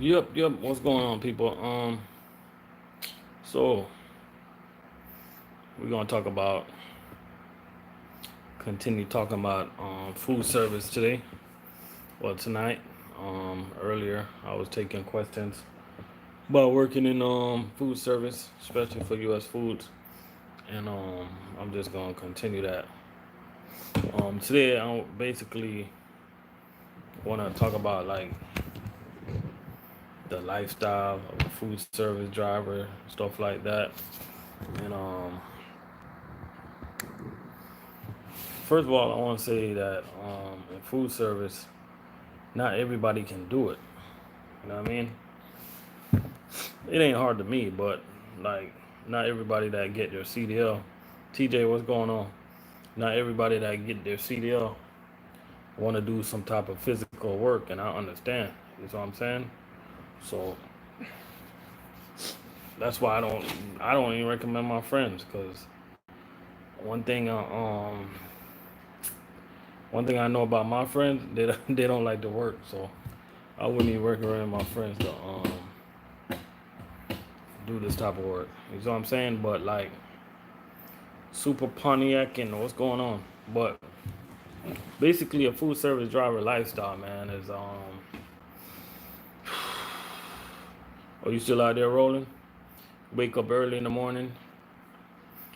Yep. What's going on, people? So we're gonna talk about continue talking about food service today. Well, tonight. Earlier I was taking questions about working in food service, especially for U.S. foods, and I'm just gonna continue that. Today I basically want to talk about like the lifestyle of a food service driver, stuff like that, and first of all, I want to say that in food service, not everybody can do it. You know what I mean? It ain't hard to me, but like not everybody that get their CDL. TJ, what's going on? Not everybody that get their CDL want to do some type of physical work, and I understand. You know what I'm saying? So that's why I don't even recommend my friends because one thing one thing I know about my friends, they don't like to work, so I wouldn't even recommend my friends to do this type of work. You know what I'm saying? But like super Pontiac and what's going on? But basically, a food service driver lifestyle, man, is are you still out there rolling? Wake up early in the morning.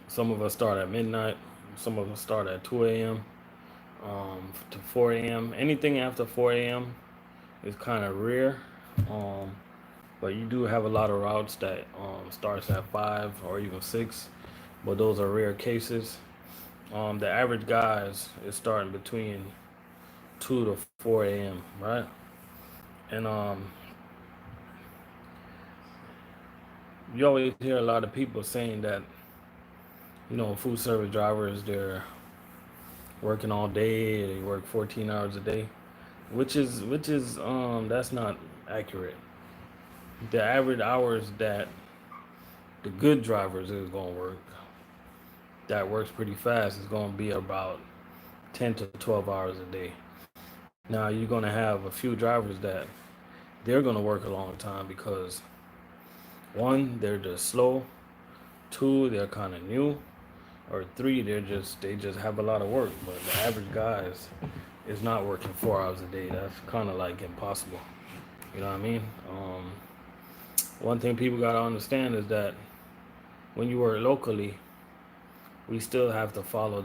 Some of us start at midnight. Some of us start at 2 a.m. To 4 a.m. Anything after 4 a.m. is kind of rare. Um, but you do have a lot of routes that starts at 5 or even 6, but those are rare cases. The average guys is starting between 2 to 4 a.m. Right, and you always hear a lot of people saying that food service drivers they're working all day, they work 14 hours a day, which is that's not accurate. The average hours that the good drivers is gonna work that works pretty fast is gonna be about 10 to 12 hours a day. Now you're gonna have a few drivers that they're gonna work a long time because one, they're just slow, two, they're kind of new, or three, they just have a lot of work. But the average guys is not working 4 hours a day. That's kind of like impossible. You know what I mean? One thing people gotta understand is that when you work locally, we still have to follow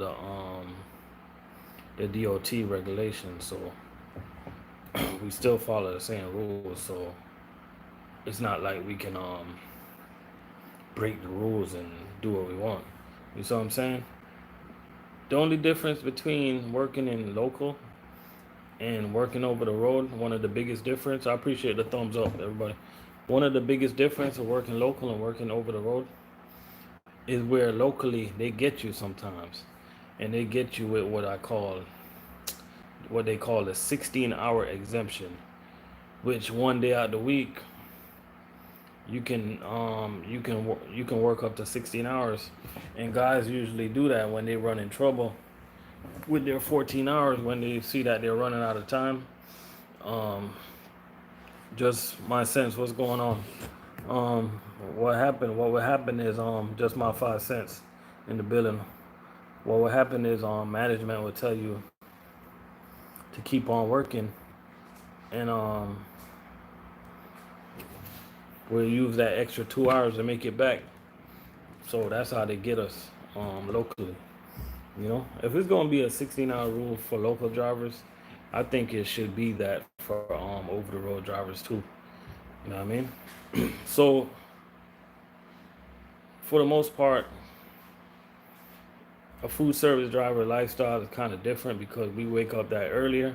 the DOT regulations. So we still follow the same rules. So it's not like we can break the rules and do what we want. You see what I'm saying? The only difference between working in local and working over the road, one of the biggest difference, I appreciate the thumbs up, everybody. One of the biggest difference of working local and working over the road is where locally they get you sometimes, and they get you with what they call a 16-hour exemption, which one day out the week you can work up to 16 hours, and guys usually do that when they run in trouble with their 14 hours when they see that they're running out of time. Um, just my sense, what's going on? Um, what happened? What would happen is just my 5 cents in the building. What would happen is management would tell you to keep on working, and we'll use that extra 2 hours to make it back. So that's how they get us locally. If it's gonna be a 16-hour rule for local drivers, I think it should be that for over the road drivers too. You know what I mean? So for the most part, a food service driver lifestyle is kind of different because we wake up that earlier.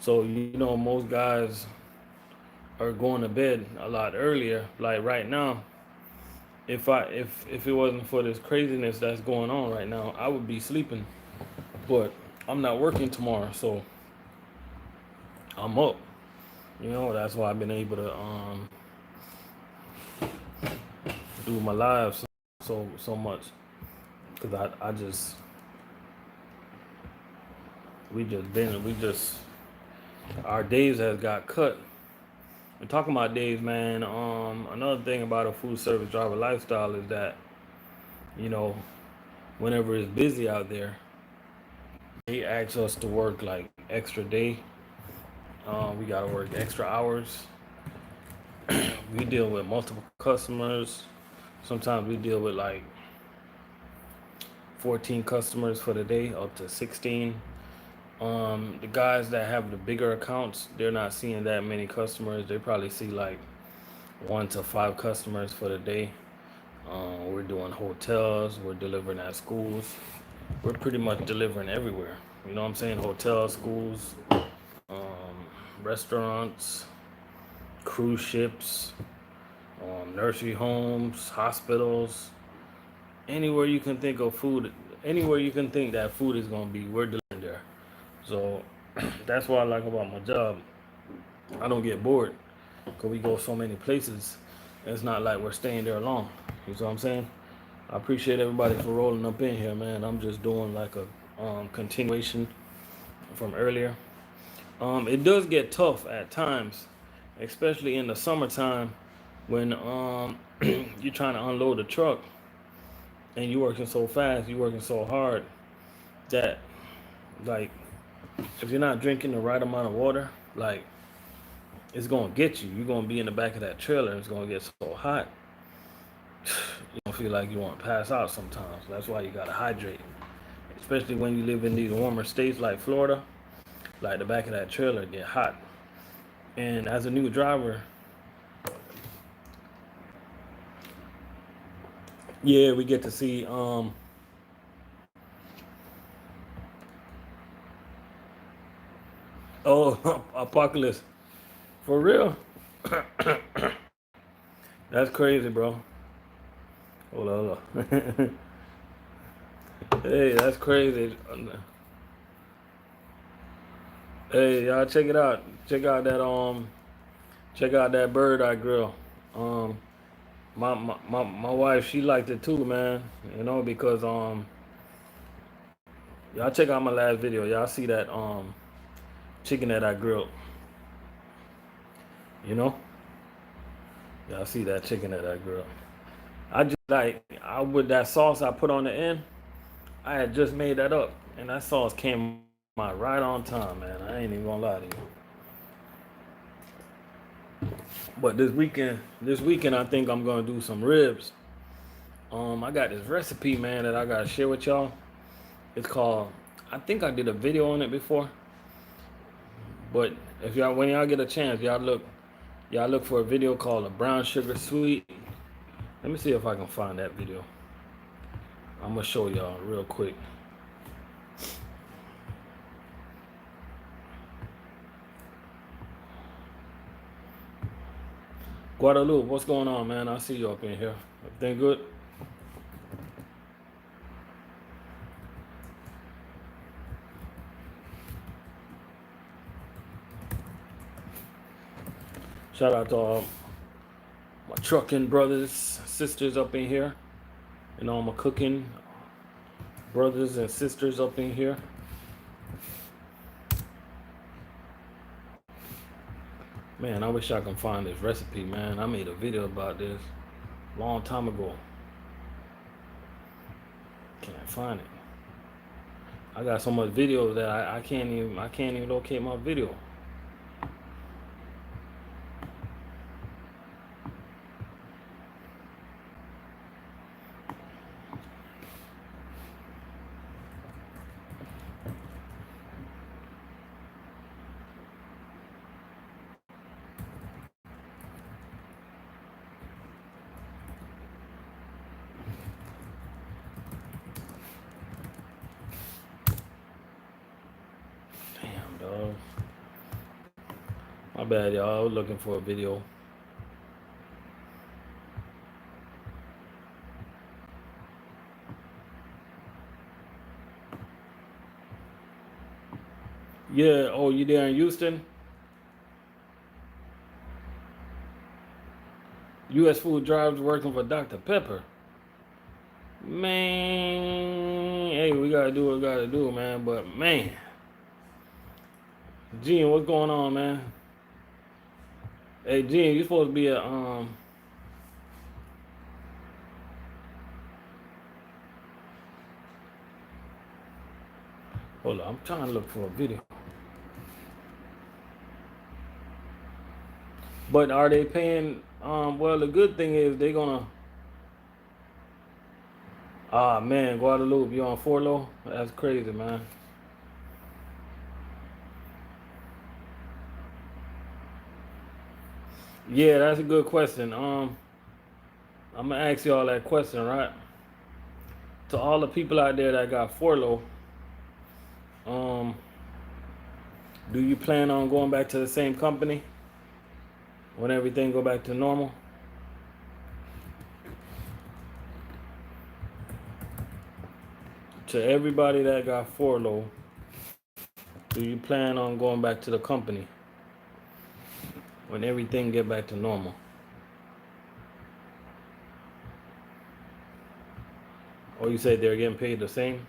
So most guys are going to bed a lot earlier. Like right now, if it wasn't for this craziness that's going on right now, I would be sleeping. But I'm not working tomorrow, so I'm up. That's why I've been able to do my live so much because I just we just our days has got cut And talking about days, man. Another thing about a food service driver lifestyle is that you know, whenever it's busy out there, they ask us to work like extra day. We gotta work extra hours. We deal with multiple customers. Sometimes we deal with like 14 customers for the day, up to 16. The guys that have the bigger accounts, they're not seeing that many customers. They probably see like 1 to 5 customers for the day. We're doing hotels, we're delivering at schools. We're pretty much delivering everywhere. You know what I'm saying? Hotels, schools, restaurants, cruise ships, nursery homes, hospitals, anywhere you can think of food, anywhere you can think that food is gonna be, we're delivering there. So that's what I like about my job. I don't get bored because we go so many places. It's not like we're staying there long. You know what I'm saying? I appreciate everybody for rolling up in here, man. I'm just doing like a continuation from earlier. It does get tough at times, especially in the summertime when you're trying to unload a truck and you're working so fast, you're working so hard that, like, if you're not drinking the right amount of water, like, it's gonna get you. You're gonna be in the back of that trailer and it's gonna get so hot. You don't feel like you want to pass out sometimes. That's why you gotta hydrate. Especially when you live in these warmer states like Florida, like the back of that trailer get hot. And as a new driver, yeah, we get to see oh apocalypse. For real? That's crazy, bro. Hold on, hold on. Hey, that's crazy. Hey, y'all check it out. Check out that bird eye grill. Um my wife, she liked it too, man. You know, because y'all check out my last video. Y'all see that chicken that I grilled. You know? Y'all see that chicken that I grilled. I just like I with that sauce I put on the end, I had just made that up. And that sauce came out right on time, man. I ain't even gonna lie to you. But this weekend I think I'm gonna do some ribs. I got this recipe, man, that I gotta share with y'all. It's called, I think I did a video on it before. But if y'all when y'all get a chance, y'all look for a video called a brown sugar sweet. Let me see if I can find that video. I'm gonna show y'all real quick. Guadalupe, what's going on, man? I see you up in here. Everything good? Shout out to all my trucking brothers, sisters up in here, and all my cooking brothers and sisters up in here. Man, I wish I can find this recipe, man. I made a video about this a long time ago. Can't find it. I got so much videos that I can't even locate my video. Damn, dog. My bad, y'all. I was looking for a video. Yeah. Oh, you there in Houston? U.S. Food Drives working for Dr. Pepper. Man, hey, we gotta do what we gotta do, man. But man, Gene, what's going on, man? Hey, Gene, you supposed to be a Hold on, I'm trying to look for a video. But are they paying? Well, the good thing is they're gonna. Ah man, Guadalupe, you on 4 low? That's crazy, man. Yeah, that's a good question. I'm gonna ask y'all that question, right? To all the people out there that got 4 low, um, do you plan on going back to the same company when everything go back to normal? To everybody that got 4 low, do you plan on going back to the company when everything get back to normal? Or you say they're getting paid the same?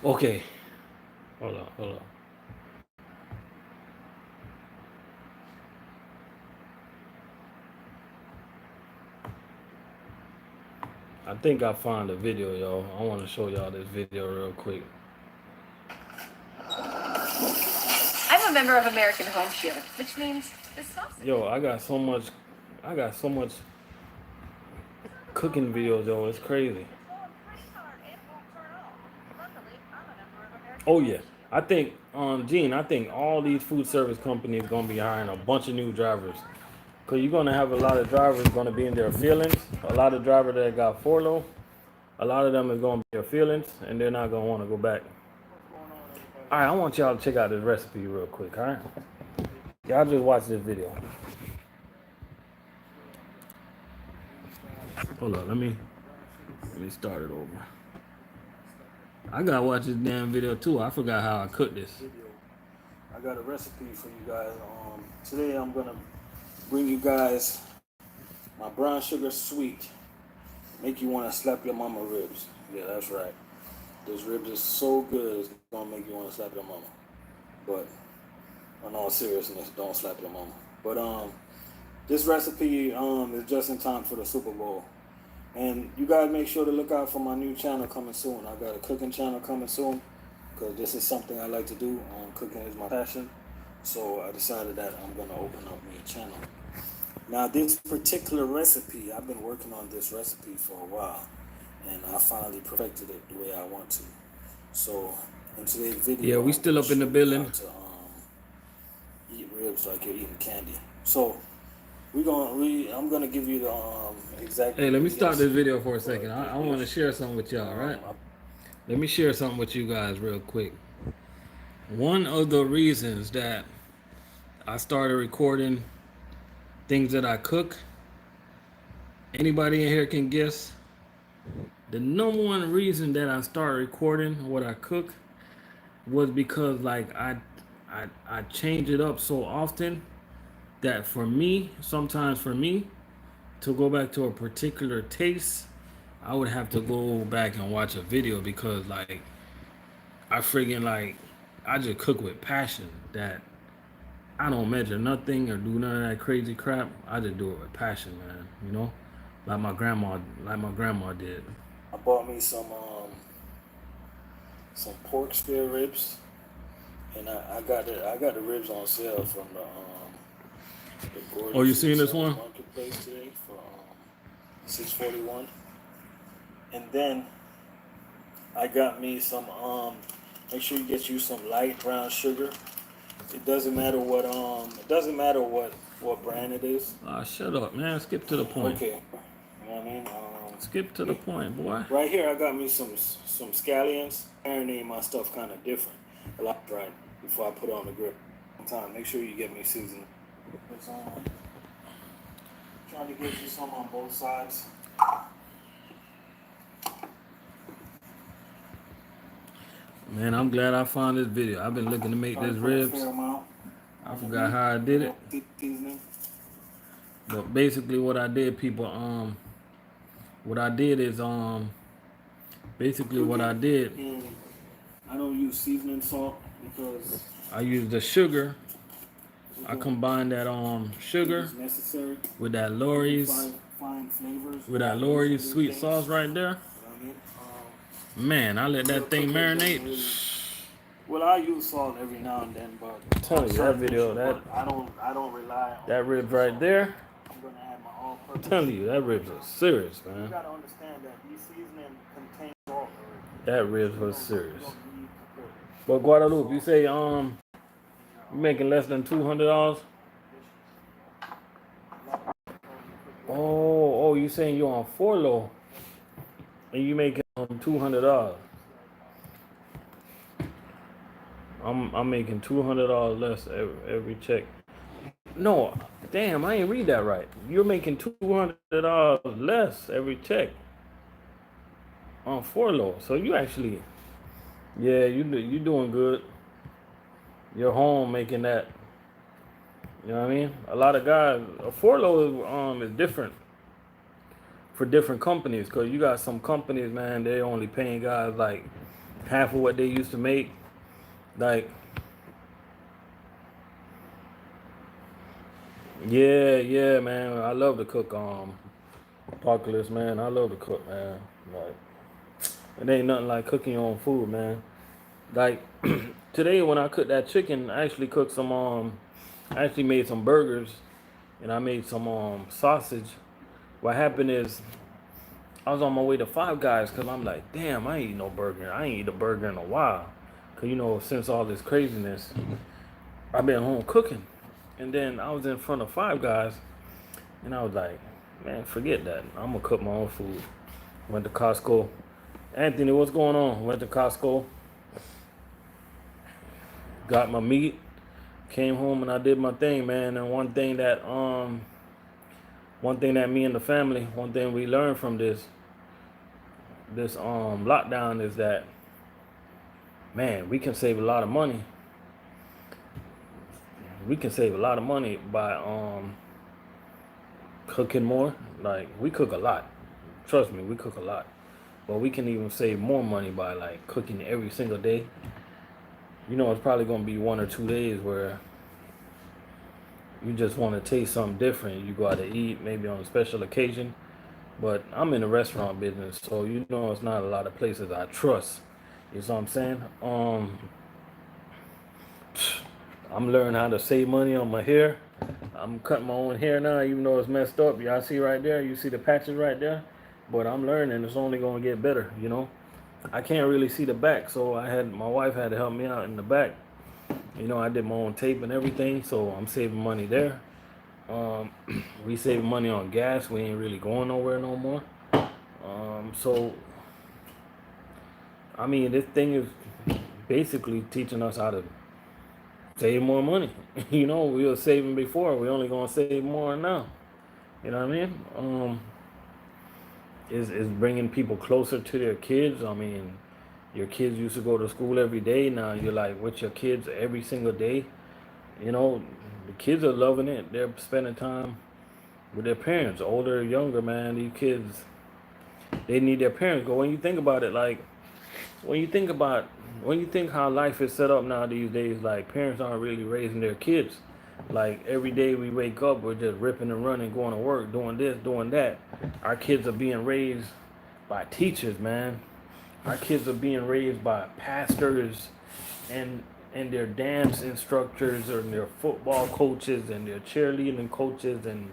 Okay, hold on. I think I found a video, y'all. I want to show y'all this video real quick. I'm a member of American Home Shield, which means this sausage. Yo, I got so much cooking videos, yo. It's crazy. Oh yeah, I think, Gene, I think all these food service companies gonna be hiring a bunch of new drivers, cause you're gonna have a lot of drivers gonna be in their feelings. A lot of drivers that got 4 low, a lot of them is gonna be their feelings, and they're not gonna want to go back. All right, I want y'all to check out this recipe real quick. All right, y'all just watch this video. Hold on, let me start it over. I gotta watch this damn video too. I forgot how I cooked this. I got a recipe for you guys. Today I'm gonna bring you guys my brown sugar sweet. Make you wanna slap your mama ribs. Yeah, that's right. This ribs is so good, it's gonna make you wanna slap your mama. But in all seriousness, don't slap your mama. But this recipe is just in time for the Super Bowl. And you guys make sure to look out for my new channel coming soon. I got a cooking channel coming soon because this is something I like to do. Cooking is my passion. So I decided that I'm going to open up me a channel. Now this particular recipe, I've been working on this recipe for a while. And I finally perfected it the way I want to. So in today's video, yeah, we still up in the building. How to eat ribs like you're eating candy. So I'm gonna give you the exact. Hey, let me start this video for a second. I want to share something with y'all, right? Let me share something with you guys real quick. One of the reasons that I started recording things that I cook, anybody in here can guess? The number one reason that I started recording what I cook was because like I change it up so often that sometimes for me, to go back to a particular taste, I would have to go back and watch a video because like I just cook with passion that I don't measure nothing or do none of that crazy crap. I just do it with passion, man. You know, like my grandma did. I bought me some pork spare ribs, and I got the ribs on sale from the oh, you seen this one? Marketplace today for $6.41, and then I got me some. Make sure you get you some light brown sugar. It doesn't matter what brand it is. Shut up, man. Skip to the point. Okay. You know what I mean? Skip to the point, boy. Right here, I got me some scallions. Marinate my stuff kind of different. A lot right before I put it on the grill. Make sure you get me seasoned. Trying to get you some on both sides. Man, I'm glad I found this video. I've been looking to make this ribs. I forgot how I did it. But basically what I did, people, what I did is Basically, what I did, And I don't use seasoning salt because I used the sugar. we I don't combined that think sugar it's necessary. with that We Lori's find flavors with that without using Lori's new sweet things. sauce right there. You know what I mean? Man, I let Real that thing cooker doesn't marinate. really. Well, I use salt every now and then, but I'm telling you, that certain video, dishes, that but I don't rely on that ribs using right salt. there. I'm gonna add my I'm all-purpose. telling you, that ribs was serious, You man. gotta understand that these seasoning contain salt already. That ribs You was don't serious. need to put But Guadalupe, you salt say in you making less than $200? Oh, you saying you're on 4 low and you making $200? I'm making $200 less every check. No, damn, I ain't read that right. You're making $200 less every check on 4 low. So you actually, yeah, you doing good. You're home making that. You know what I mean? A lot of guys, a 4 low is different for different companies because you got some companies, man, they only paying guys like half of what they used to make. Like, yeah, man. I love to cook. Apocalypse, man. I love to cook, man. Like, it ain't nothing like cooking your own food, man. Like today when I cooked that chicken, I actually cooked some. I actually made some burgers, and I made some sausage. What happened is I was on my way to Five Guys because I'm like, damn, I ain't eat no burger. I ain't eat a burger in a while. Because, since all this craziness, I've been home cooking. And then I was in front of Five Guys, and I was like, man, forget that. I'm going to cook my own food. Went to Costco. Anthony, what's going on? Went to Costco. Got my meat. Came home and I did my thing, man. And one thing that me and the family, one thing we learned from this lockdown is that, man, we can save a lot of money. We can save a lot of money by cooking more. Like, we cook a lot. Trust me, we cook a lot. But we can even save more money by like cooking every single day. It's probably gonna be 1 or 2 days where you just want to taste something different. You go out to eat, maybe on a special occasion. But I'm in the restaurant business, so it's not a lot of places I trust. You know what I'm saying? I'm learning how to save money on my hair. I'm cutting my own hair now, even though it's messed up. Y'all see right there? You see the patches right there? But I'm learning. It's only gonna get better. I can't really see the back, so my wife had to help me out in the back. I did my own tape and everything, so I'm saving money there. We saving money on gas. We ain't really going nowhere no more. So I mean, this thing is basically teaching us how to save more money. We were saving before. We only gonna save more now. You know what I mean? Is bringing people closer to their kids. I mean, your kids used to go to school every day. Now you're like with your kids every single day. The kids are loving it. They're spending time with their parents, older or younger, man. These kids, they need their parents. But when you think about it, like when you think how life is set up now these days, like parents aren't really raising their kids. Like every day we wake up, we're just ripping and running, going to work, doing this, doing that. Our kids are being raised by teachers, man. Our kids are being raised by pastors and their dance instructors or their football coaches and their cheerleading coaches and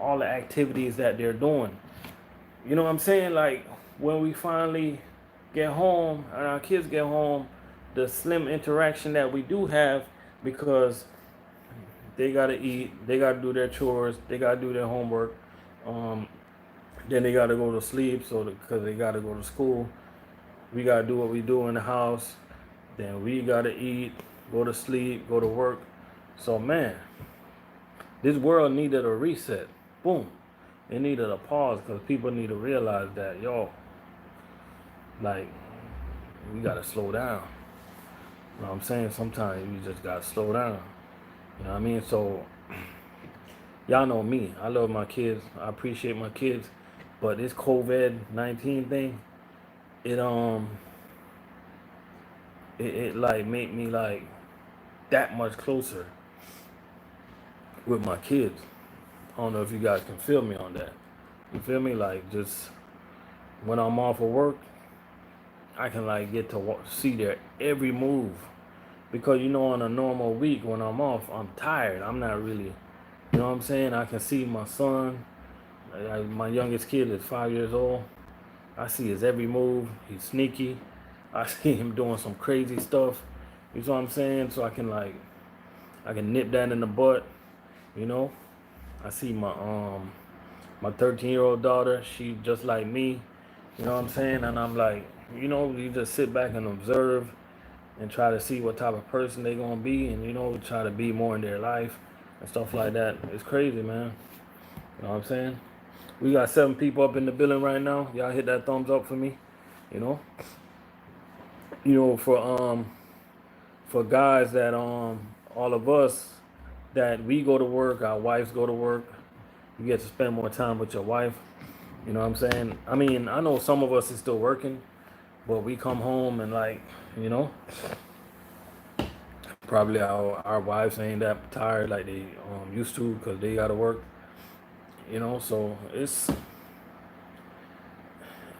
all the activities that they're doing. You know what I'm saying? Like when we finally get home and our kids get home, the slim interaction that we do have because they gotta eat, they gotta do their chores, they gotta do their homework, um, then they gotta go to sleep because they gotta go to school. We gotta do what we do in the house. Then we gotta eat, go to sleep, go to work. So man, this world needed a reset. Boom. It needed a pause because people need to realize that, like, we gotta slow down. You know what I'm saying? Sometimes you just gotta slow down. You know what I mean? So y'all know me. I love my kids. I appreciate my kids. But this COVID-19 thing, it it like made me like that much closer with my kids. I don't know if you guys can feel me on that. You feel me? Like just when I'm off of work, I can like get to see their every move because you know on a normal week when I'm off, I'm tired. I'm not really, you know what I'm saying? I can see my son. My youngest kid is 5 years old. I see his every move. He's sneaky. I see him doing some crazy stuff. You know what I'm saying? So I can nip that in the butt. You know. I see my 13-year-old daughter. She just like me. You know what I'm saying? And I'm like, you know, you just sit back and observe and try to see what type of person they gonna be, and you know, try to be more in their life and stuff like that. It's crazy, man. You know what I'm saying? We got 7 people up in the building right now. Y'all hit that thumbs up for me. You know. You know, for guys that all of us that we go to work, our wives go to work, you get to spend more time with your wife. You know what I'm saying? I mean, I know some of us is still working, but we come home and like, you know, probably our wives ain't that tired like they used to because they gotta work. You know, so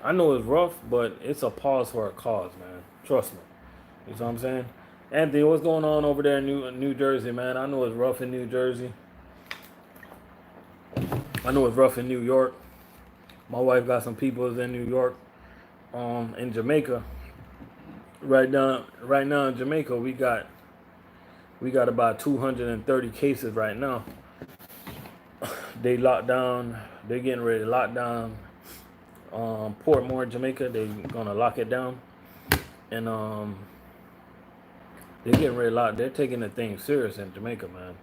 I know it's rough, but it's a pause for a cause, man. Trust me. You know what I'm saying? Anthony, what's going on over there in New Jersey, man? I know it's rough in New Jersey. I know it's rough in New York. My wife got some people in New York, in Jamaica. Right now in Jamaica, we got about 230 cases right now. They locked down. They're getting ready to lock down Portmore, Jamaica. They're gonna lock it down, and they're getting ready to lock. They're taking the thing serious in Jamaica, man.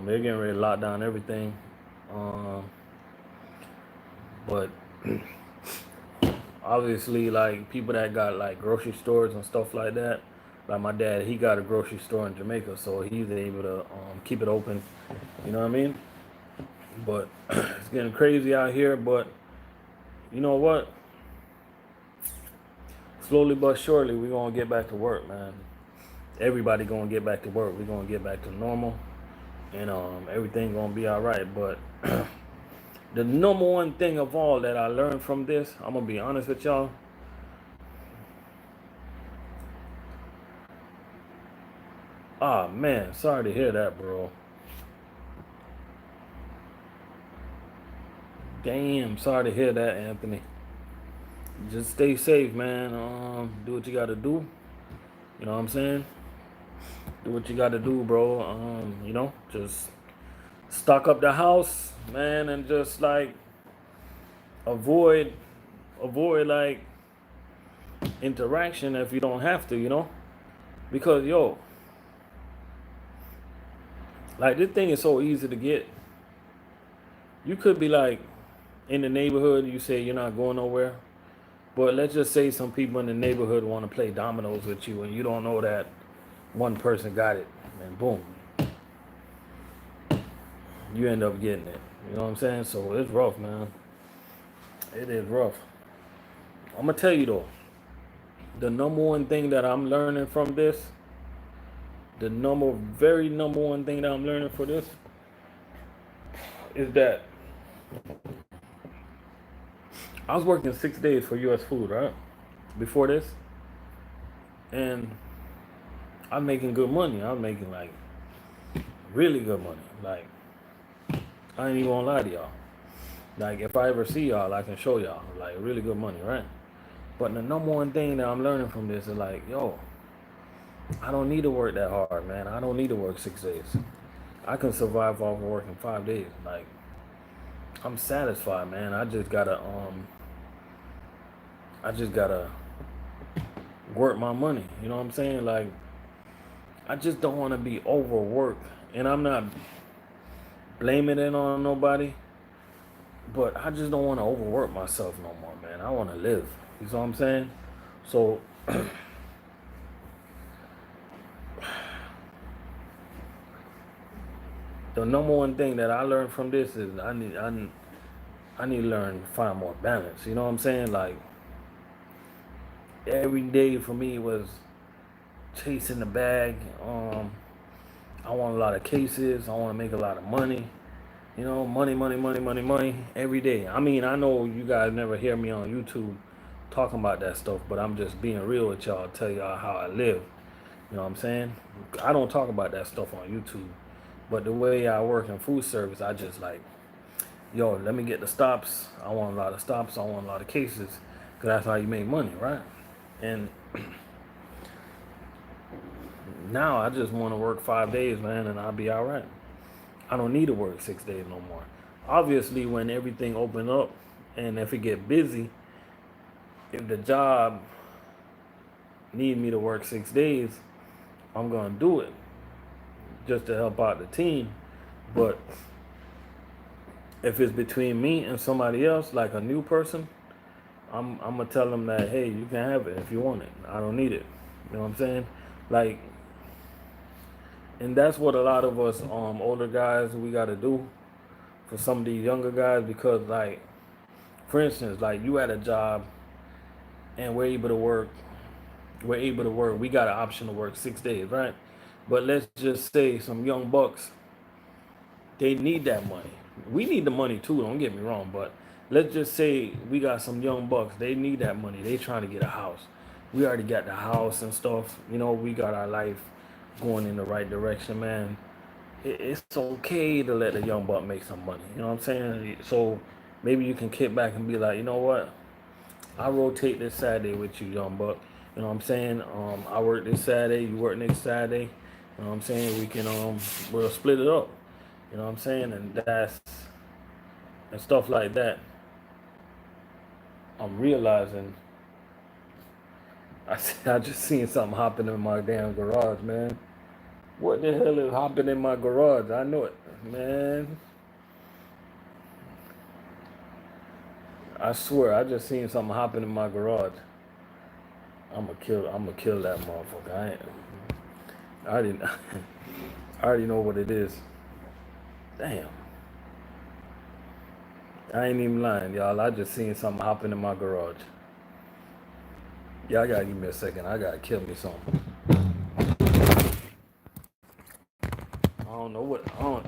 They're getting ready to lock down everything. But obviously, like people that got like grocery stores and stuff like that, like my dad, he got a grocery store in Jamaica, so he's able to keep it open. You know what I mean? But it's getting crazy out here. But you know what? Slowly but surely, we're gonna get back to work, man. Everybody gonna get back to work. We're gonna get back to normal, and everything gonna be all right. But the number one thing of all that I learned from this, I'm gonna be honest with y'all. Ah man, sorry to hear that, bro. Damn, sorry to hear that, Anthony. Just stay safe, man. Do what you gotta do. You know what I'm saying? Do what you gotta do, bro. You know, just stock up the house, man, and just like avoid like interaction if you don't have to, you know? Because yo, like this thing is so easy to get. You could be like in the neighborhood, you say you're not going nowhere. But let's just say some people in the neighborhood want to play dominoes with you and you don't know that one person got it. And boom. You end up getting it. You know what I'm saying? So it's rough, man. It is rough. I'm gonna tell you though, the number one thing that I'm learning from this, the very number one thing that I'm learning for this is that I was working 6 days for US Food, right? Before this. And I'm making good money. I'm making like really good money. Like, I ain't even gonna lie to y'all. Like, if I ever see y'all, I can show y'all. Like, really good money, right? But the number one thing that I'm learning from this is like, yo, I don't need to work that hard, man. I don't need to work 6 days. I can survive off of working 5 days. Like, I'm satisfied, man. I just gotta work my money. You know what I'm saying? Like, I just don't want to be overworked. And I'm not blaming it on nobody. But I just don't want to overwork myself no more, man. I want to live. You know what I'm saying? So, the number one thing that I learned from this is I need to learn to find more balance. You know what I'm saying? Like, every day for me was chasing the bag. I want a lot of cases. I want to make a lot of money. You know, money, money, money, money, money every day. I mean, I know you guys never hear me on YouTube talking about that stuff, but I'm just being real with y'all, tell y'all how I live. You know what I'm saying? I don't talk about that stuff on YouTube, but the way I work in food service, I just like, yo, let me get the stops. I want a lot of stops. I want a lot of cases, because that's how you make money, right? And now I just want to work 5 days, man, and I'll be all right. I don't need to work 6 days no more. Obviously, when everything open up and if it get busy, if the job need me to work 6 days, I'm gonna do it just to help out the team. But if it's between me and somebody else, like a new person, I'm gonna tell them that, hey, you can have it if you want it. I don't need it. You know what I'm saying? Like, and that's what a lot of us older guys we gotta do for some of these younger guys, because like, for instance, like you at a job and we're able to work, we got an option to work 6 days, right? But let's just say some young bucks, they need that money. We need the money too, don't get me wrong, but let's just say we got some young bucks, they need that money. They trying to get a house. We already got the house and stuff. You know, we got our life going in the right direction, man. It's okay to let a young buck make some money. You know what I'm saying? So maybe you can kick back and be like, you know what? I rotate this Saturday with you, young buck. You know what I'm saying? I work this Saturday, you work next Saturday. You know what I'm saying? We can we'll split it up. You know what I'm saying? And stuff like that. I'm realizing I just seen something hopping in my damn garage, man. What the hell is hopping in my garage? I know it, man. I swear, I just seen something hopping in my garage. I'm gonna kill that motherfucker. I already, I already know what it is. Damn. I ain't even lying, y'all. I just seen something hopping in my garage. Y'all gotta give me a second. I gotta kill me something. I don't know what. I don't.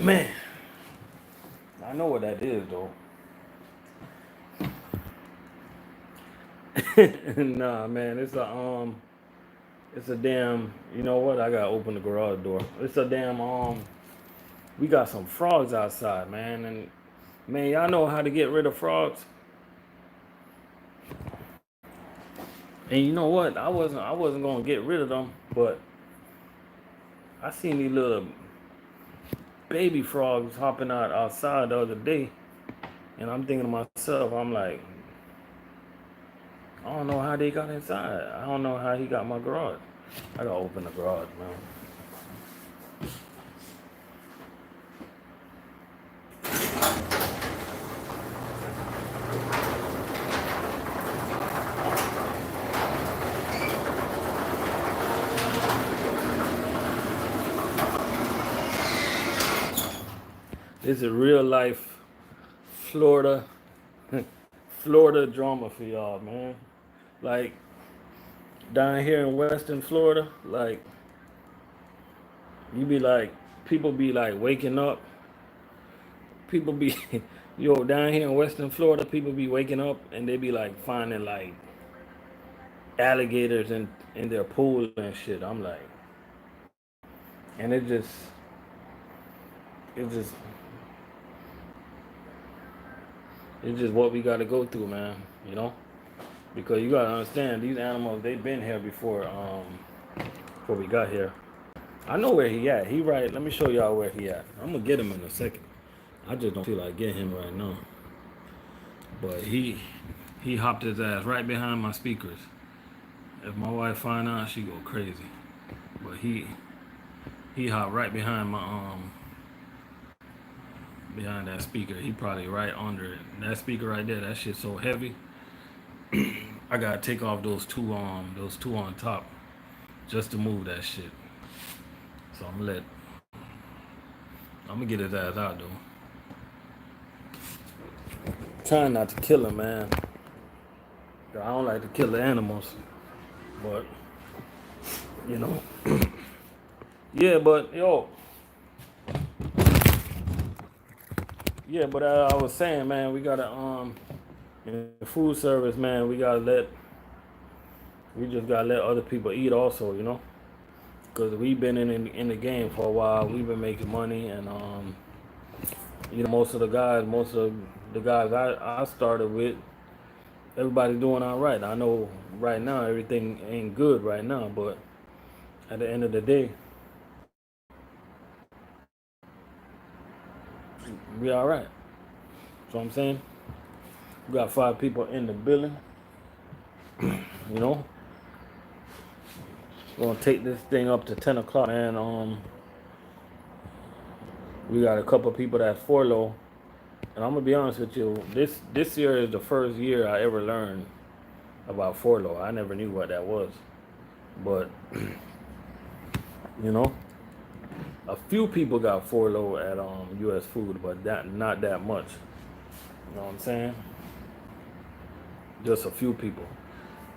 Man, I know what that is though. Nah, man, it's a damn. You know what? I gotta open the garage door. It's a damn. We got some frogs outside, man, and man, y'all know how to get rid of frogs. And you know what? I wasn't gonna get rid of them, but I seen these little baby frogs hopping out outside the other day, and I'm thinking to myself, I'm like, I don't know how they got inside. I don't know how he got my garage. I gotta open the garage, man. This is real life Florida, Florida drama for y'all, man. Like down here in Western Florida, like you be like, people be like waking up. People be, yo, down here in Western Florida, people be waking up and they be like finding like alligators in their pool and shit. I'm like, and it just, it's just what we got to go through, man. You know. because you gotta understand these animals. They've been here before we got here. I know where he at. He right. Let me show y'all where he at. I'm gonna get him in a second. I just don't feel like getting him right now. But he hopped his ass right behind my speakers. If my wife find out, she go crazy. But he hopped right behind my behind that speaker. He probably right under it. That speaker right there, that shit's so heavy. I gotta take off those two on top just to move that shit. So I'm gonna get his ass out though. Trying not to kill him, man. I don't like to kill the animals, but you know, yeah. But yo, yeah. But I was saying, man, we gotta in the food service, man, we just gotta let other people eat also, you know, because we've been in the game for a while. We've been making money, and you know, most of the guys I started with, everybody doing all right. I know right now everything ain't good right now, but at the end of the day, we all right. So I'm saying, we got 5 people in the building. You know, we're gonna take this thing up to 10 o'clock, man. We got a couple of people that's for low, and I'm gonna be honest with you. This year is the first year I ever learned about Forlo. I never knew what that was, but you know, a few people got Forlo at U.S. Food, but not that much. You know what I'm saying? Just a few people,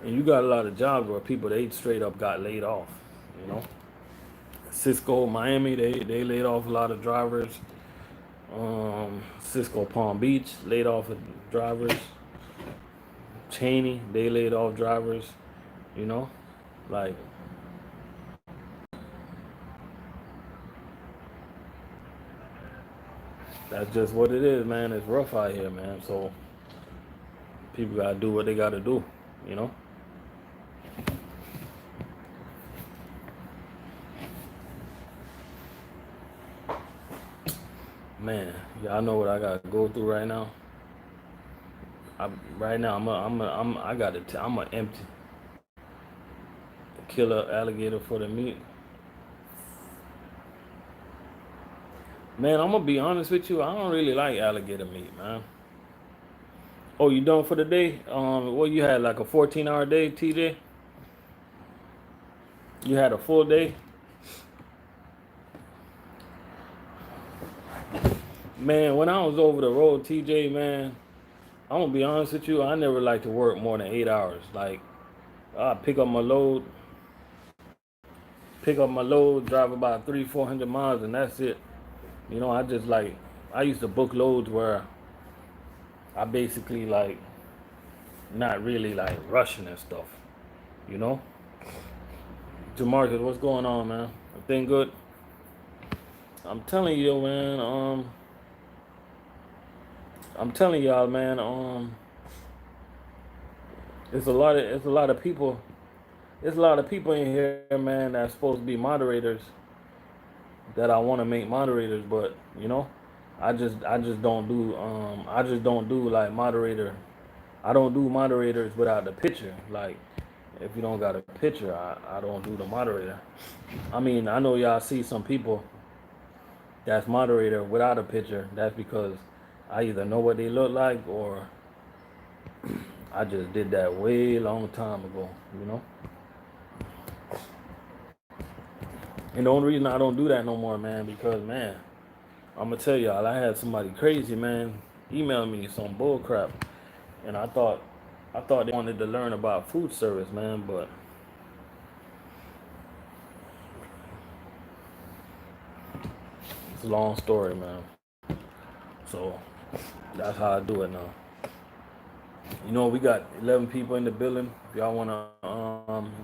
and you got a lot of jobs where people they straight up got laid off. You know, Cisco, Miami, they laid off a lot of drivers. Cisco Palm Beach laid off drivers. Cheney, they laid off drivers. You know, like that's just what it is, man. It's rough out here, man. So people gotta do what they gotta do. You know. Man, y'all know what I gotta go through right now. Right now, I'm a empty kill a alligator for the meat. Man, I'm gonna be honest with you. I don't really like alligator meat, man. Oh, you done for the day? Well, you had like a 14-hour day, TJ. You had a full day. Man, when I was over the road, TJ, man, I'm gonna be honest with you. I never like to work more than 8 hours. Like, I pick up my load, drive about 300-400 miles, and that's it. You know, I used to book loads where I basically like not really like rushing and stuff. You know, Jamarcus, what's going on, man? Everything good? I'm telling you, man. I'm telling y'all, man. It's a lot of people. There's a lot of people in here, man, that's supposed to be moderators that I want to make moderators, but you know, I just don't do like moderator. I don't do moderators without the picture. Like, if you don't got a picture, I don't do the moderator. I mean, I know y'all see some people that's moderator without a picture. That's because I either know what they look like or I just did that way long time ago, you know? And the only reason I don't do that no more, man, because, man, I'm gonna tell y'all, I had somebody crazy, man, email me some bull crap, and I thought they wanted to learn about food service, man, but it's a long story, man. So that's how I do it now. You know, we got 11 people in the building. If y'all wanna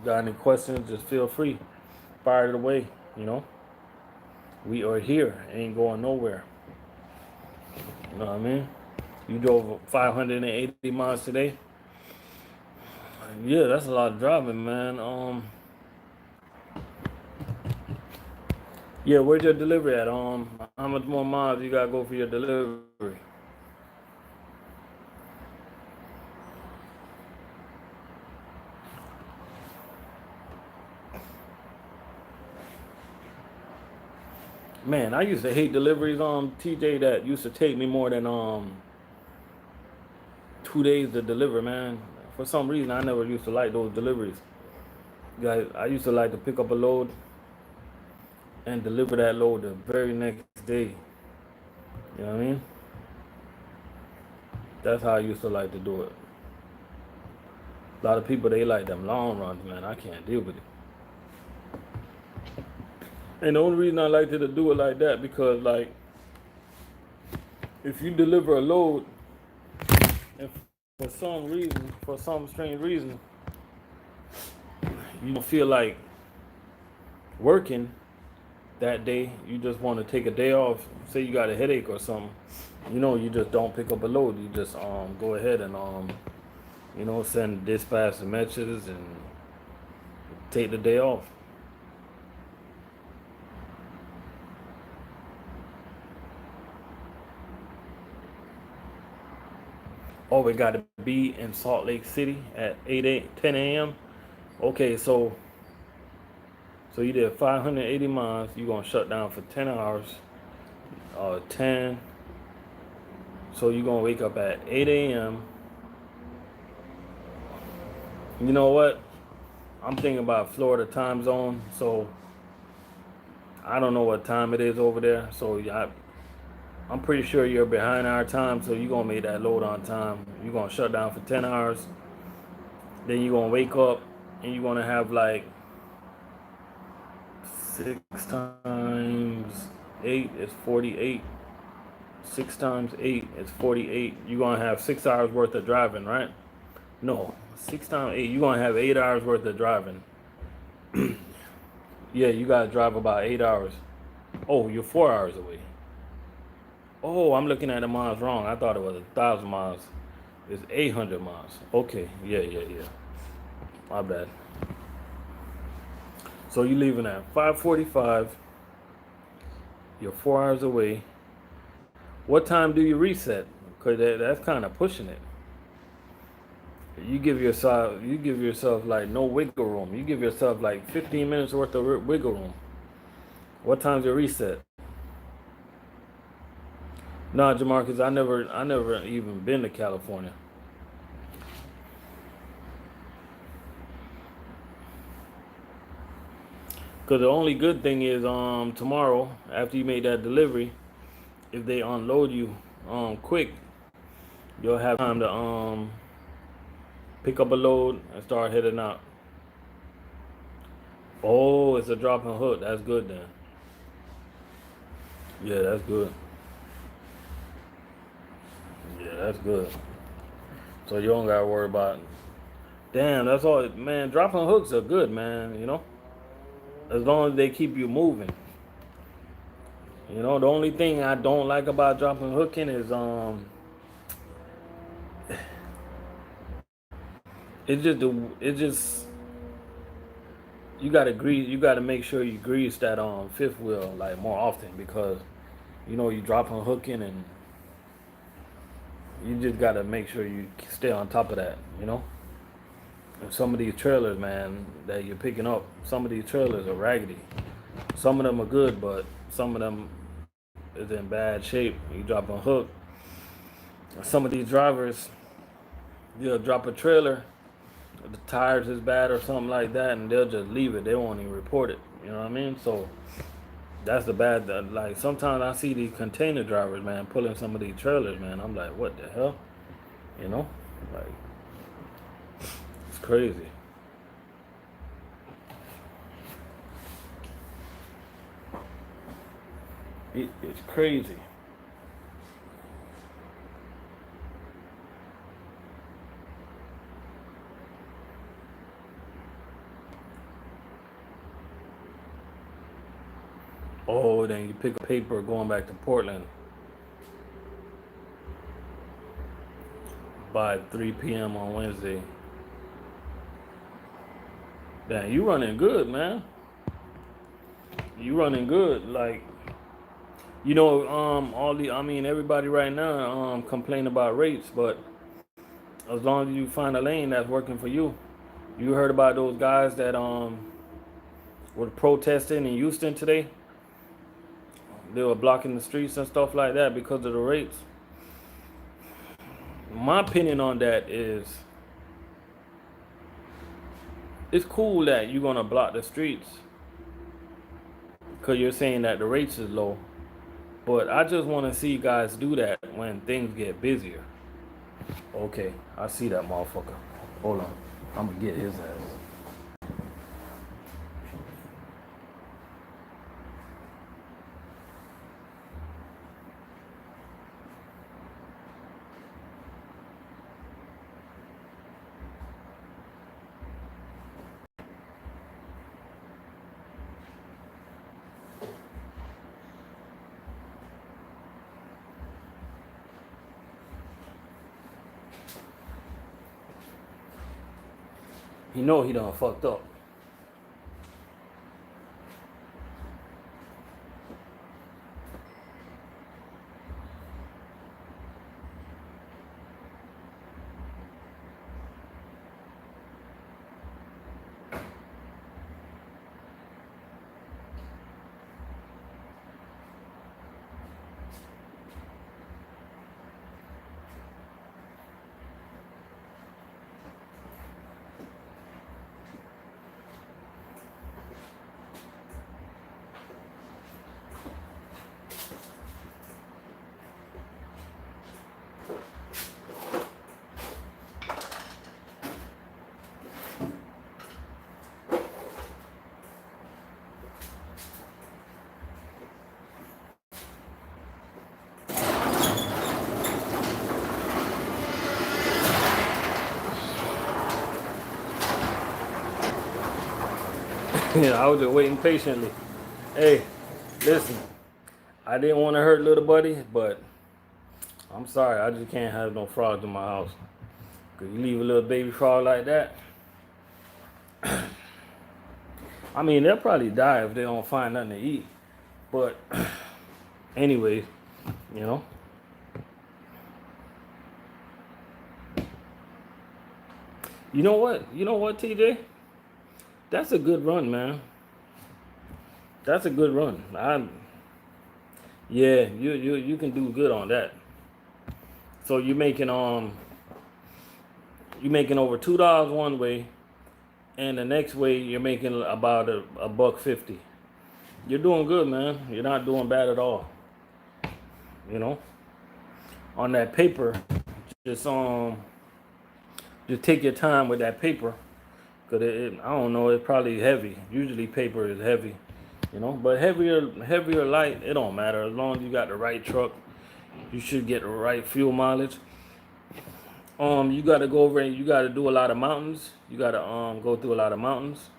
got any questions, just feel free, fire it away. You know, we are here, ain't going nowhere. You know what I mean? You drove 580 miles today. Yeah, that's a lot of driving, man. Yeah, where's your delivery at? How much more miles you gotta go for your delivery? Man, I used to hate deliveries on TJ that used to take me more than 2 days to deliver, man. For some reason, I never used to like those deliveries. Guys, I used to like to pick up a load and deliver that load the very next day. You know what I mean? That's how I used to like to do it. A lot of people they like them long runs, man. I can't deal with it. And the only reason I like to do it like that because like if you deliver a load and for some reason, for some strange reason, you don't feel like working that day, you just want to take a day off. Say you got a headache or something, you just don't pick up a load. You just go ahead and send dispatch the messages and take the day off. Oh, we got to be in Salt Lake City at 10 a.m. Okay, so you did 580 miles. You're gonna shut down for 10 hours. 10. So you're gonna wake up at 8 a.m. You know what? I'm thinking about Florida time zone. So I don't know what time it is over there. So I'm pretty sure you're behind our time. So you're gonna make that load on time. You're gonna shut down for 10 hours. Then you're gonna wake up and you're gonna have like 6 times 8 is 48. 6 times 8 is 48. You're gonna have 6 hours worth of driving, right? No, 6 times 8. You're gonna have 8 hours worth of driving. Yeah, you gotta drive about 8 hours. Oh, you're 4 hours away. Oh, I'm looking at the miles wrong. I thought it was 1,000 miles. It's 800 miles. Okay, yeah. My bad. So you're leaving at 5:45. You're 4 hours away. What time do you reset? Cause that's kind of pushing it. You give yourself like no wiggle room. You give yourself like 15 minutes worth of wiggle room. What time's your reset? Nah, Jamarcus, I never even been to California. Cause the only good thing is tomorrow after you make that delivery, if they unload you quick, you'll have time to pick up a load and start heading out. Oh, it's a drop and hook. That's good then. Yeah, that's good. Yeah, that's good. So you don't gotta worry about. Damn, that's all, man. Dropping hooks are good, man. As long as they keep you moving. The only thing I don't like about dropping hooking is it just you gotta make sure you grease that fifth wheel like more often because you dropping hooking and you just gotta make sure you stay on top of that. And some of these trailers, man, that you're picking up, some of these trailers are raggedy. Some of them are good, but some of them is in bad shape. You drop a hook. Some of these drivers, they'll drop a trailer, the tires is bad or something like that, and they'll just leave it. They won't even report it. You know what I mean? So that's the bad. Like sometimes I see these container drivers, man, pulling some of these trailers, man. I'm like, what the hell? Like it's crazy. It's crazy. Oh, then you pick up paper going back to Portland by 3 p.m. on Wednesday. Damn, you running good, man. You running good. Like, I mean, everybody right now, complain about rates, but as long as you find a lane that's working for you. You heard about those guys that were protesting in Houston today? They were blocking the streets and stuff like that because of the rates. My opinion on that is it's cool that you're gonna block the streets because you're saying that the rates is low. But I just want to see guys do that when things get busier. Okay, I see that motherfucker. Hold on, I'm gonna get his ass. He know he done fucked up. Yeah, I was just waiting patiently. Hey, listen, I didn't want to hurt little buddy, but I'm sorry, I just can't have no frogs in my house. Cause you leave a little baby frog like that, I mean, they'll probably die if they don't find nothing to eat. But anyways, you know. You know what? You know what, TJ? That's a good run, man. That's a good run. Yeah, you can do good on that. So you're making over $2 one way, and the next way you're making about a buck 50. You're doing good, man. You're not doing bad at all. You know, on that paper, just just take your time with that paper, cause I don't know, it's probably heavy. Usually paper is heavy, you know, but heavier light, it don't matter as long as you got the right truck. You should get the right fuel mileage. You gotta go over and you gotta do a lot of mountains. You gotta go through a lot of mountains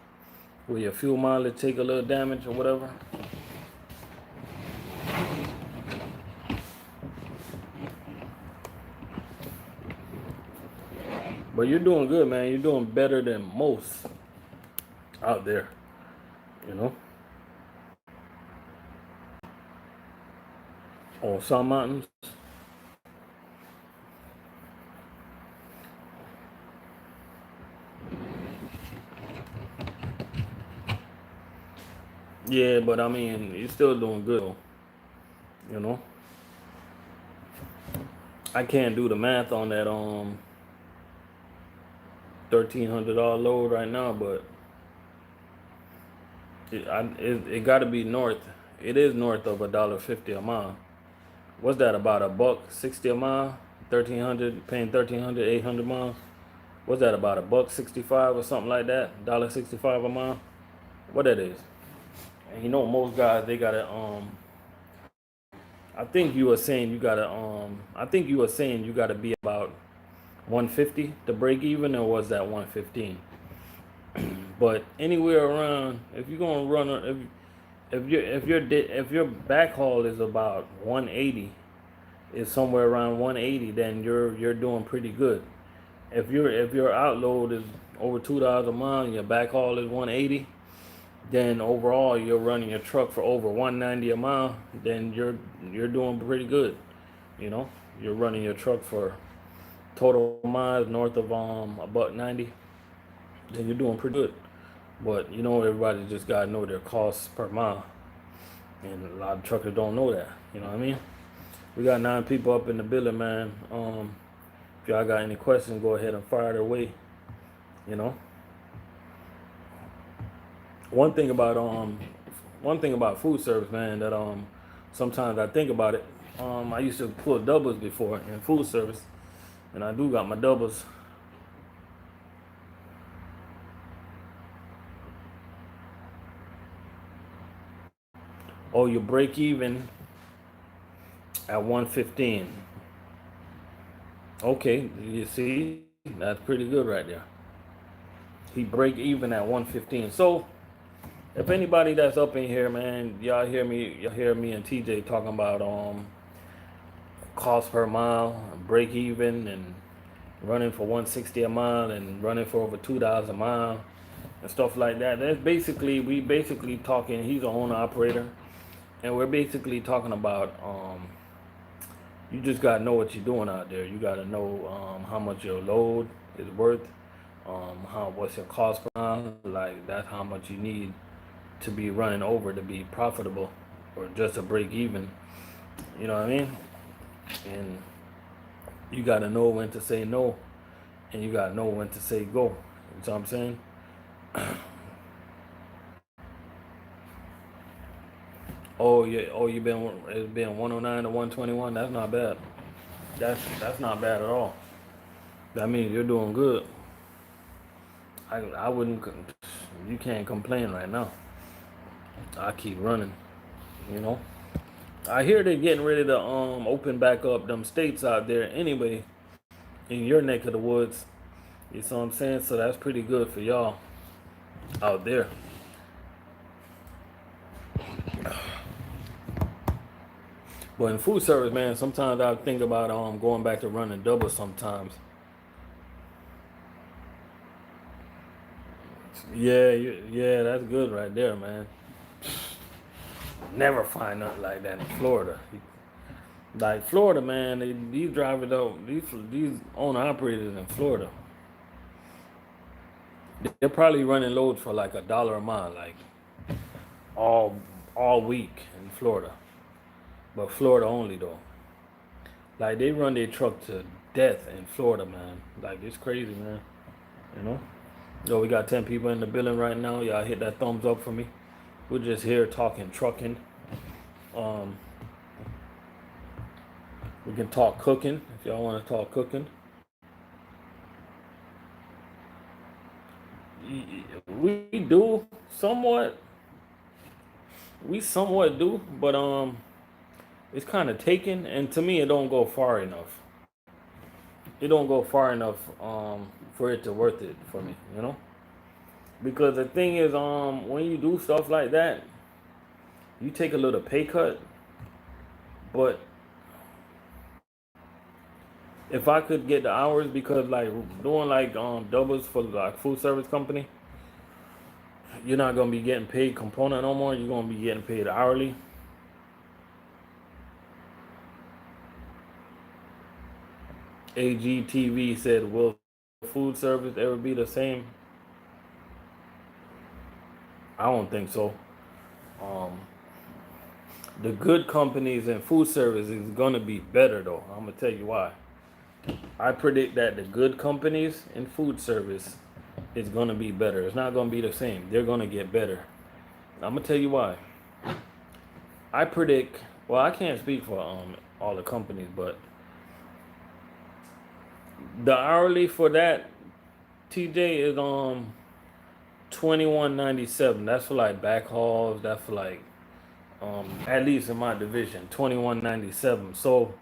where your fuel mileage take a little damage or whatever. But you're doing good, man. You're doing better than most out there, you know. On some mountains. Yeah, but I mean, you're still doing good, you know. I can't do the math on that $1,300 load right now, but it got to be north. It is north of $1.50 a mile. What's that, about a buck 60 a mile? 1,300, paying 1,300, 800 miles. What's that, about a buck 65 or something like that? $1.65 a mile. What that is? And you know, most guys they gotta I think you were saying you gotta I think you were saying you gotta be about 150 to break even, or was that 115? But anywhere around, if you're gonna run, if your backhaul is about 180, is somewhere around 180, then you're doing pretty good. If your outload is over $2 a mile, and your backhaul is 180, then overall you're running your truck for over 190 a mile, then you're doing pretty good. You know, you're running your truck for total miles north of a buck 90, then you're doing pretty good. But you know, everybody just gotta know their costs per mile, and a lot of truckers don't know that. You know what I mean? We got 9 people up in the building, man. If y'all got any questions, go ahead and fire their way. You know, one thing about food service, man, that sometimes I think about it. I used to pull doubles before in food service, and I do got my doubles. Oh, you break even at 115. Okay, you see, that's pretty good right there. He break even at 115. So if anybody that's up in here, man, y'all hear me and TJ talking about cost per mile, break even, and running for 160 a mile and running for over $2 a mile and stuff like that. We basically talking. He's an owner operator, and we're basically talking about you just gotta know what you're doing out there. You gotta know how much your load is worth, what's your cost per mile. Like that's how much you need to be running over to be profitable, or just to break even. You know what I mean? And you gotta know when to say no, and you gotta know when to say go. You know what I'm saying? Oh yeah, it's been 109 to 121. That's not bad. That's not bad at all. That means you're doing good. I wouldn't. You can't complain right now. I keep running. You know. I hear they're getting ready to open back up them states out there anyway, in your neck of the woods. You see what I'm saying? So that's pretty good for y'all out there. But in food service, man, sometimes I think about going back to running doubles sometimes. Yeah, that's good right there, man. Never find nothing like that in Florida. Like Florida, man, these drivers though, these owner operators in Florida, they're probably running loads for like $1 a mile, like all all week in Florida. But Florida only though. Like they run their truck to death in Florida, man. Like it's crazy, man. You know? Yo, we got 10 people in the building right now. Y'all hit that thumbs up for me. We're just here talking trucking. Um, we can talk cooking if y'all want to talk cooking. We do somewhat. We somewhat do, but it's kind of taken, and to me, it don't go far enough. It don't go far enough for it to worth it for me, you know. Because the thing is, when you do stuff like that, you take a little pay cut. But if I could get the hours, because like doing like doubles for like food service company, you're not gonna be getting paid component no more. You're gonna be getting paid hourly. AGTV said, "Will food service ever be the same?" I don't think so. Um, the good companies in food service is gonna be better though. I'm gonna tell you why. I predict that the good companies in food service is gonna be better. It's not gonna be the same. They're gonna get better. I'm gonna tell you why. I predict. Well, I can't speak for all the companies, but the hourly for that TJ is 21.97. That's for like backhauls. That's for like at least in my division 21.97. So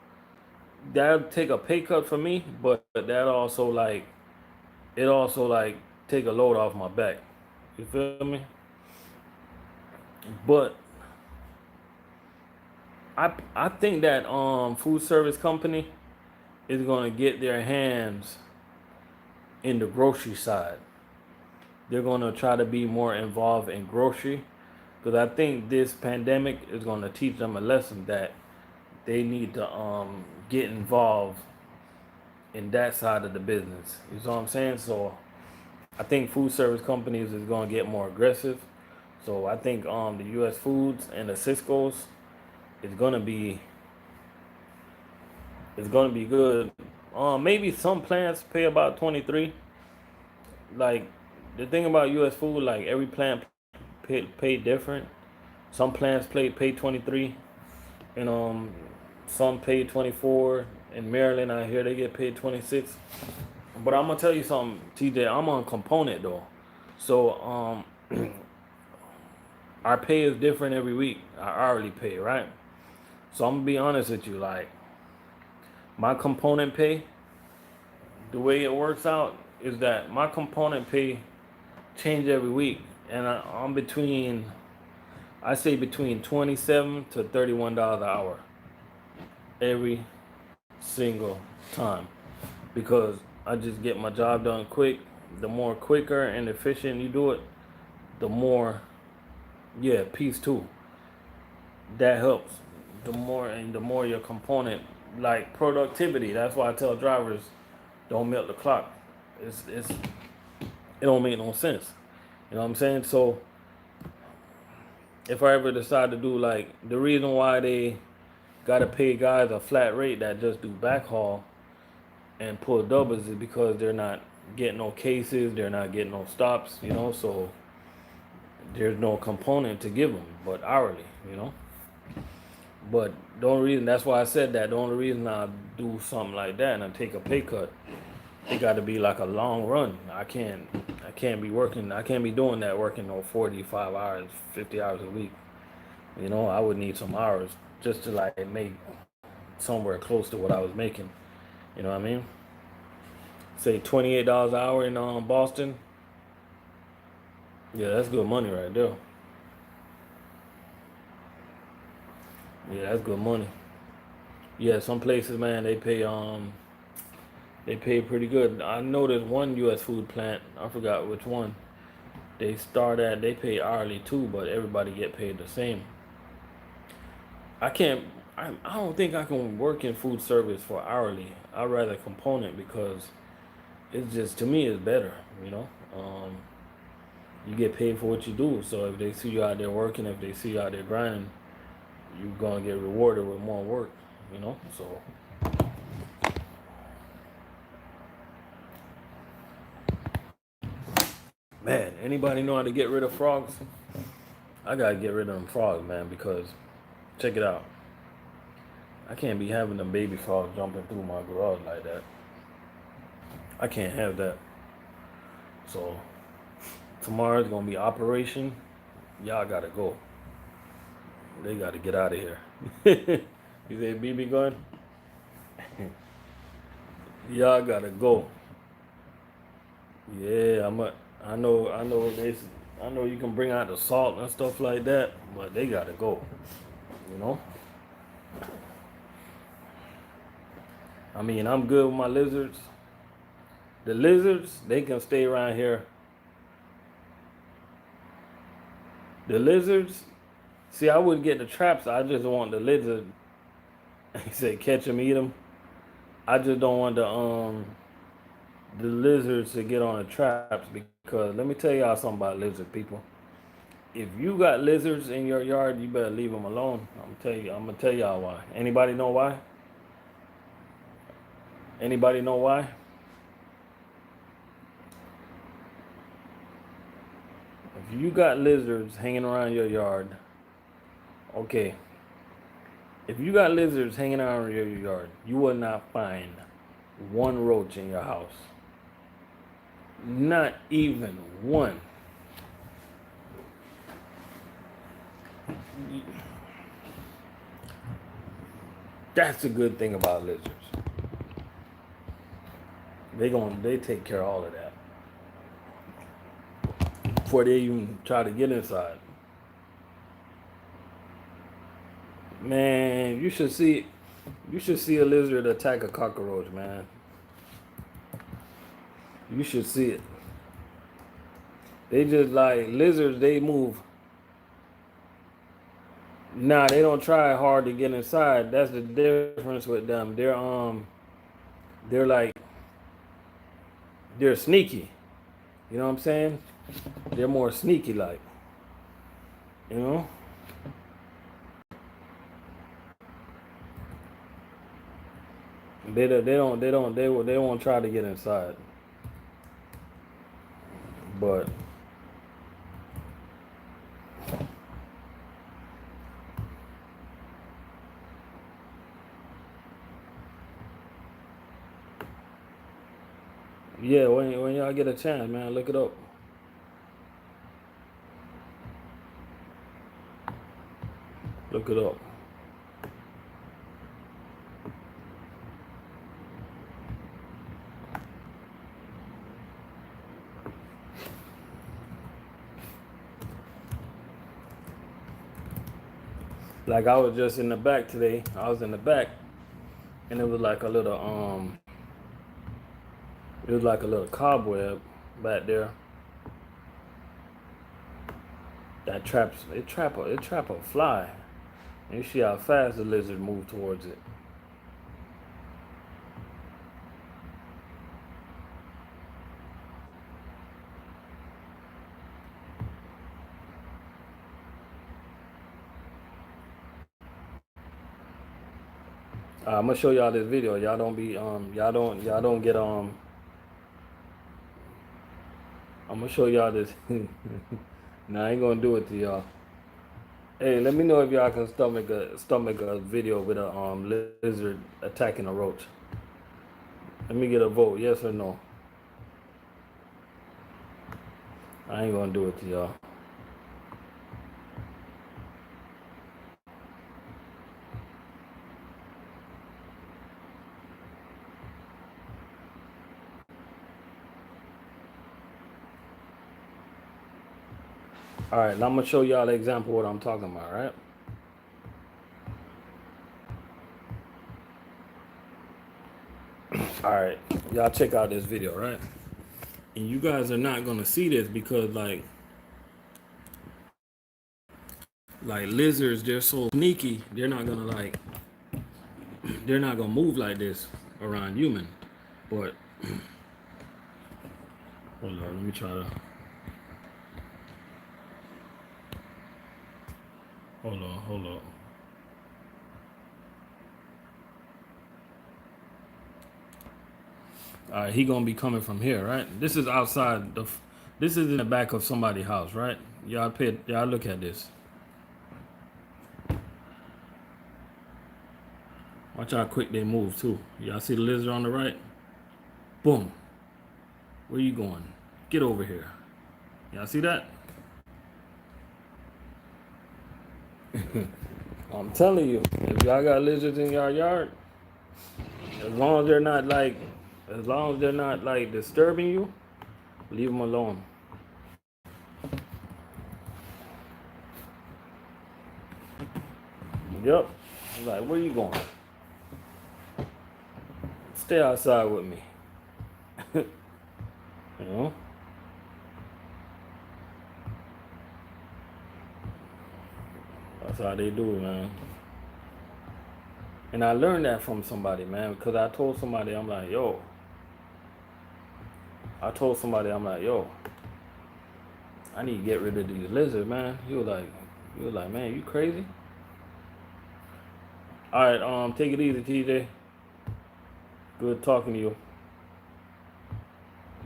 that'll take a pay cut for me, but that also like it also like take a load off my back. You feel me? But I think that food service company is gonna get their hands in the grocery side. they're gonna try to be more involved in grocery, because I think this pandemic is gonna teach them a lesson that they need to get involved in that side of the business. You know what I'm saying? So I think food service companies is gonna get more aggressive. So I think the U.S. Foods and the Cisco's is gonna be good. Maybe some plants pay about 23. Like the thing about U.S. Food, like every plant pay different. Some plants pay 23, and some pay 24. In Maryland, I hear they get paid 26. But I'm gonna tell you something, TJ. I'm on component though, so our pay is different every week. Our hourly pay, right? So I'm gonna be honest with you, like my component pay, the way it works out is that my component pay change every week, and I'm between, I say between $27 to $31 an hour every single time, because I just get my job done quick. The more quicker and efficient you do it, the more, yeah, piece two. That helps. The more your component, like productivity. That's why I tell drivers, don't milk the clock. It don't make no sense. You know what I'm saying? So if I ever decide to do, like, the reason why they gotta pay guys a flat rate that just do backhaul and pull doubles is because they're not getting no cases, they're not getting no stops, so there's no component to give them but hourly. But the only reason, that's why I said that, the only reason I do something like that and I take a pay cut, it got to be like a long run. I can't be doing that working on 45 hours, 50 hours a week. I would need some hours just to like make somewhere close to what I was making. You know what I mean? Say $28 an hour in Boston. Yeah, that's good money right there. Yeah, that's good money. Yeah, some places, man, they pay pretty good. I know there's one U.S. food plant. I forgot which one. They pay hourly too, but everybody get paid the same. I can't. I don't think I can work in food service for hourly. I'd rather component, because it's just, to me, it's better. You get paid for what you do. So if they see you out there working, if they see you out there grinding, you're gonna get rewarded with more work. So man, anybody know how to get rid of frogs? I gotta get rid of them frogs, man, because check it out. I can't be having them baby frogs jumping through my garage like that. I can't have that. So tomorrow's gonna be operation. Y'all gotta go. They gotta get out of here. You say BB gun? Y'all gotta go. Yeah, I know I know you can bring out the salt and stuff like that, but they gotta go. You know? I mean, I'm good with my lizards. The lizards, they can stay around here. The lizards, see, I wouldn't get the traps. I just want the lizard. He said, catch them, eat them. I just don't want the lizards to get on the traps, because let me tell y'all something about lizard people. If you got lizards in your yard, you better leave them alone. I'm gonna tell y'all why. Anybody know why? Anybody know why? If you got lizards hanging around your yard, okay. If you got lizards hanging around your yard, you will not find one roach in your house. Not even one. That's a good thing about lizards. They take care of all of that before they even try to get inside. Man, you should see a lizard attack a cockroach, man. You should see it. They just like lizards. They move. Nah, they don't try hard to get inside. That's the difference with them. They're like they're sneaky. You know what I'm saying? They're more sneaky like. You know? They won't try to get inside. But yeah, when y'all get a chance, man, look it up. Look it up. Like I was just in the back today. I was in the back, and it was like a little it was like a little cobweb back there that traps it trap a fly. And you see how fast the lizard move towards it. I'm gonna show y'all this video. Y'all don't be y'all don't get I'm gonna show y'all this. Nah, I ain't gonna do it to y'all. Hey, let me know if y'all can stomach a video with a lizard attacking a roach. Let me get a vote, yes or no. I ain't gonna do it to y'all. All right, now I'm gonna show y'all the example of what I'm talking about, right? All right, y'all check out this video, right? And you guys are not gonna see this because like lizards, they're so sneaky. They're not gonna move like this around human. But hold on, let me try to. Hold on. All right, he gonna be coming from here, right? This is outside the. This is in the back of somebody's house, right? Y'all look at this. Watch how quick they move too. Y'all see the lizard on the right? Boom. Where you going? Get over here. Y'all see that? I'm telling you, if y'all got lizards in your yard, as long as they're not like disturbing you, leave them alone. Yep. Like, where you going? Stay outside with me. You know? That's how they do it, man. And I learned that from somebody, man, because I told somebody, I'm like, yo. I need to get rid of these lizards, man. He was like, man, you crazy? All right, take it easy, TJ. Good talking to you.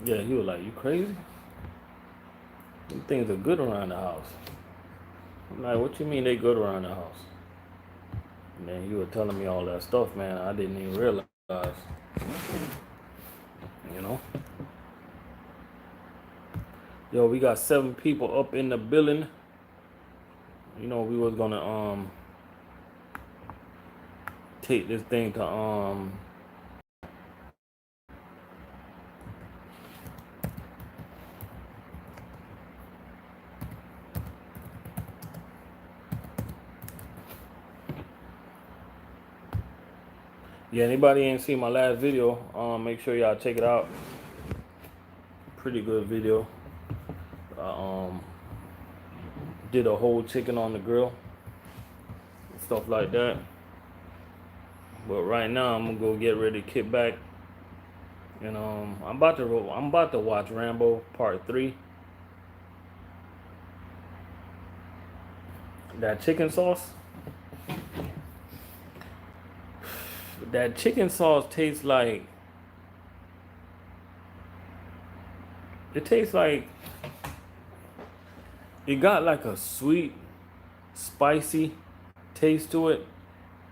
Yeah, he was like, you crazy? These things are good around the house. I'm like, what you mean they good around the house? And then he was telling me all that stuff, man. I didn't even realize. You know? Yo, we got 7 people up in the building. You know, we was gonna take this thing to yeah, anybody ain't seen my last video, make sure y'all check it out. Pretty good video. Did a whole chicken on the grill, stuff like that. But right now I'm gonna go get ready to kick back, and I'm about to watch Rambo Part 3. That chicken sauce, tastes like, it got like a sweet, spicy taste to it,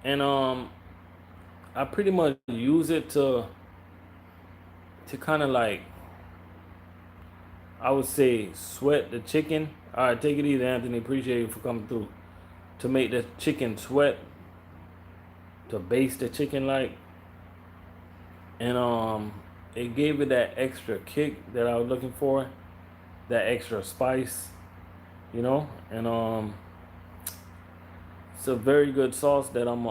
and I pretty much use it to kind of like, I would say, sweat the chicken. All right, take it easy, Anthony. Appreciate you for coming through. To make the chicken sweat, to baste the chicken like, and it gave it that extra kick that I was looking for, that extra spice, you know, and it's a very good sauce that I'm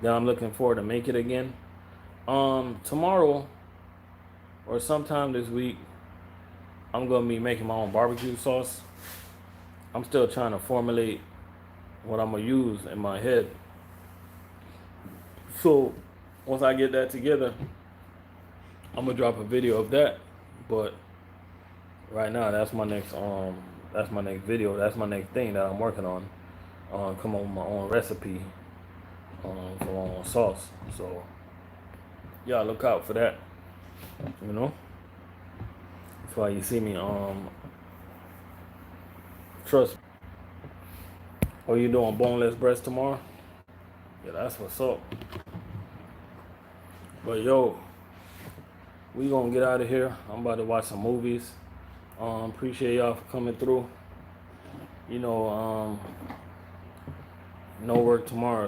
looking forward to make it again. Tomorrow or sometime this week, I'm gonna be making my own barbecue sauce. I'm still trying to formulate what I'm gonna use in my head. So once I get that together, I'm gonna drop a video of that. But right now, that's my next video. That's my next thing that I'm working on. Come up with my own recipe for my own sauce. So yeah, look out for that. You know, that's why you see me. Trust me. Oh, you doing boneless breast tomorrow? Yeah, that's what's up. But yo, we gonna get out of here. I'm about to watch some movies. Appreciate y'all for coming through. You know, no work tomorrow.